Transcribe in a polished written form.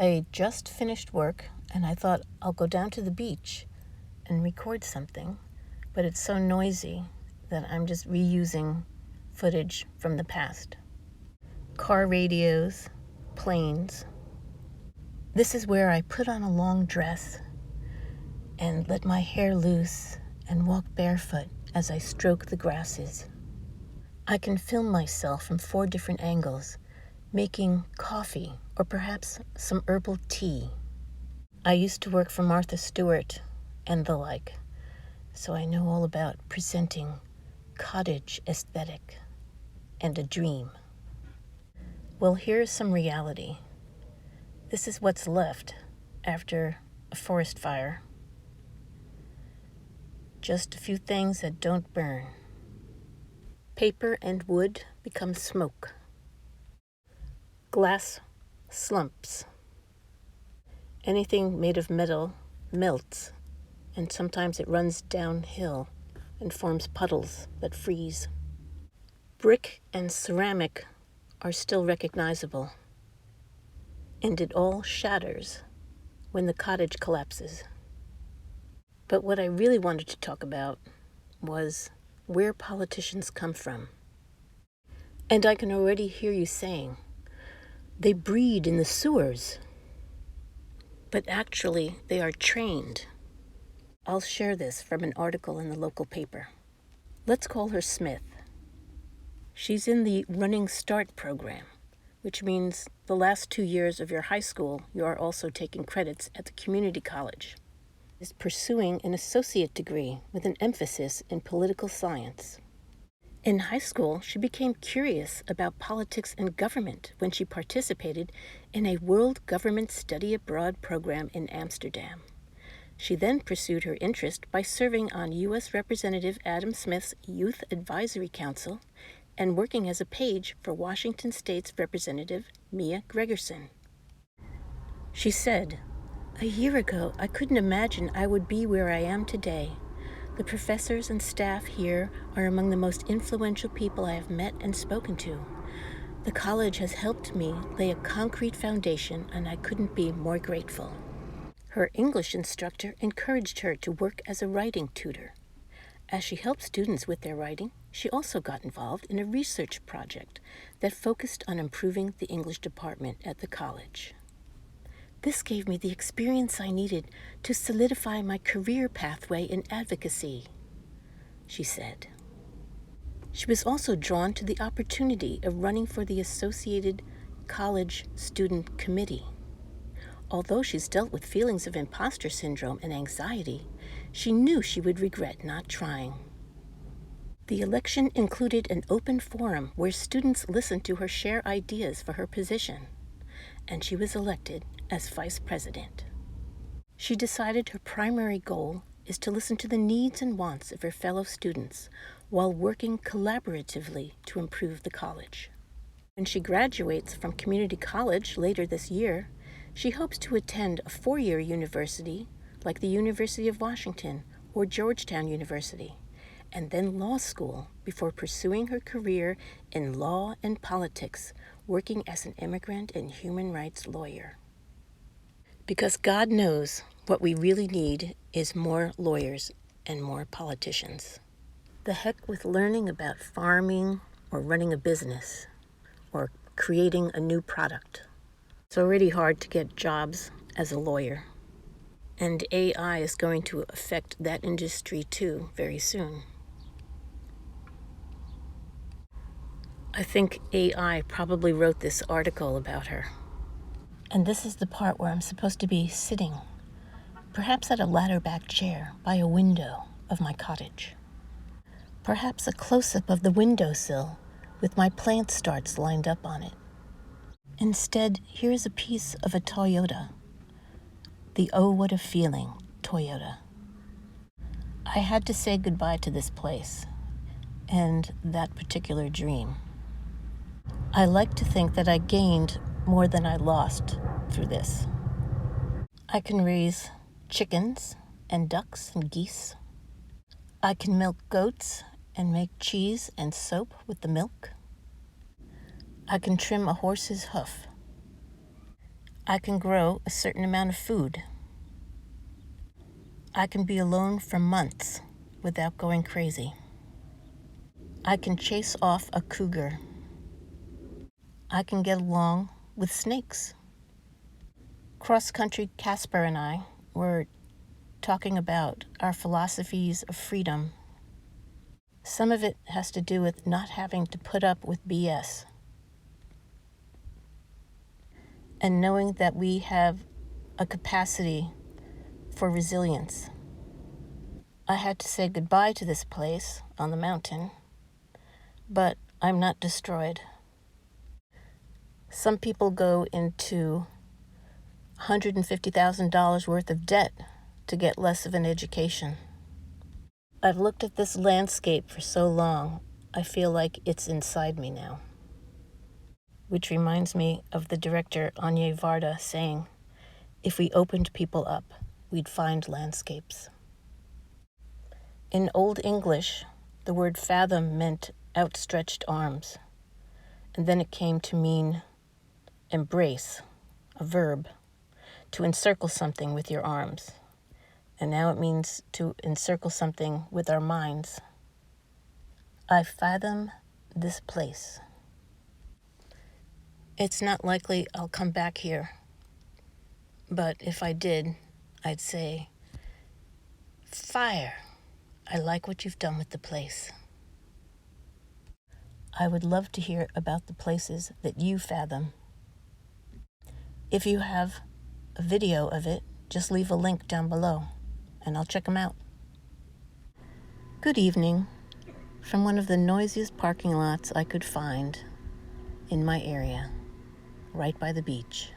I just finished work and I thought I'll go down to the beach and record something, but it's so noisy that I'm just reusing footage from the past. Car radios, planes. This is where I put on a long dress and let my hair loose and walk barefoot as I stroke the grasses. I can film myself from 4 different angles, making coffee or perhaps some herbal tea. I used to work for Martha Stewart and the like, so I know all about presenting cottage aesthetic and a dream. Well, here's some reality. This is what's left after a forest fire. Just a few things that don't burn. Paper and wood become smoke. Glass slumps. Anything made of metal melts, and sometimes it runs downhill and forms puddles that freeze. Brick and ceramic are still recognizable, and it all shatters when the cottage collapses. But what I really wanted to talk about was where politicians come from. And I can already hear you saying, they breed in the sewers. But actually, they are trained. I'll share this from an article in the local paper. Let's call her Smith. She's in the Running Start program, which means the last 2 years of your high school, you are also taking credits at the community college. Is pursuing an associate degree with an emphasis in political science. In high school, she became curious about politics and government when she participated in a World Government Study Abroad program in Amsterdam. She then pursued her interest by serving on U.S. Representative Adam Smith's Youth Advisory Council and working as a page for Washington State's Representative Mia Gregerson. She said, "A year ago, I couldn't imagine I would be where I am today. The professors and staff here are among the most influential people I have met and spoken to. The college has helped me lay a concrete foundation, and I couldn't be more grateful." Her English instructor encouraged her to work as a writing tutor. As she helped students with their writing, she also got involved in a research project that focused on improving the English department at the college. "This gave me the experience I needed to solidify my career pathway in advocacy," she said. She was also drawn to the opportunity of running for the Associated College Student Committee. Although she's dealt with feelings of imposter syndrome and anxiety, she knew she would regret not trying. The election included an open forum where students listened to her share ideas for her position, and she was elected as vice president. She decided her primary goal is to listen to the needs and wants of her fellow students while working collaboratively to improve the college. When she graduates from community college later this year, she hopes to attend a 4-year university like the University of Washington or Georgetown University, and then law school before pursuing her career in law and politics, working as an immigrant and human rights lawyer. Because God knows what we really need is more lawyers and more politicians. The heck with learning about farming or running a business or creating a new product. It's already hard to get jobs as a lawyer. And AI is going to affect that industry too very soon. I think AI probably wrote this article about her. And this is the part where I'm supposed to be sitting, perhaps at a ladder-back chair by a window of my cottage. Perhaps a close-up of the windowsill with my plant starts lined up on it. Instead, here's a piece of a Toyota. The "Oh, what a feeling" Toyota. I had to say goodbye to this place and that particular dream. I like to think that I gained more than I lost through this. I can raise chickens and ducks and geese. I can milk goats and make cheese and soap with the milk. I can trim a horse's hoof. I can grow a certain amount of food. I can be alone for months without going crazy. I can chase off a cougar. I can get along with snakes. Cross-country Casper and I were talking about our philosophies of freedom. Some of it has to do with not having to put up with BS. And knowing that we have a capacity for resilience. I had to say goodbye to this place on the mountain, but I'm not destroyed. Some people go into $150,000 worth of debt to get less of an education. I've looked at this landscape for so long, I feel like it's inside me now. Which reminds me of the director Anya Varda saying, if we opened people up, we'd find landscapes. In Old English, the word fathom meant outstretched arms, and then it came to mean embrace, a verb, to encircle something with your arms. And now it means to encircle something with our minds. I fathom this place. It's not likely I'll come back here, but if I did, I'd say, fire, I like what you've done with the place. I would love to hear about the places that you fathom. If you have a video of it, just leave a link down below, and I'll check them out. Good evening, from one of the noisiest parking lots I could find in my area, right by the beach.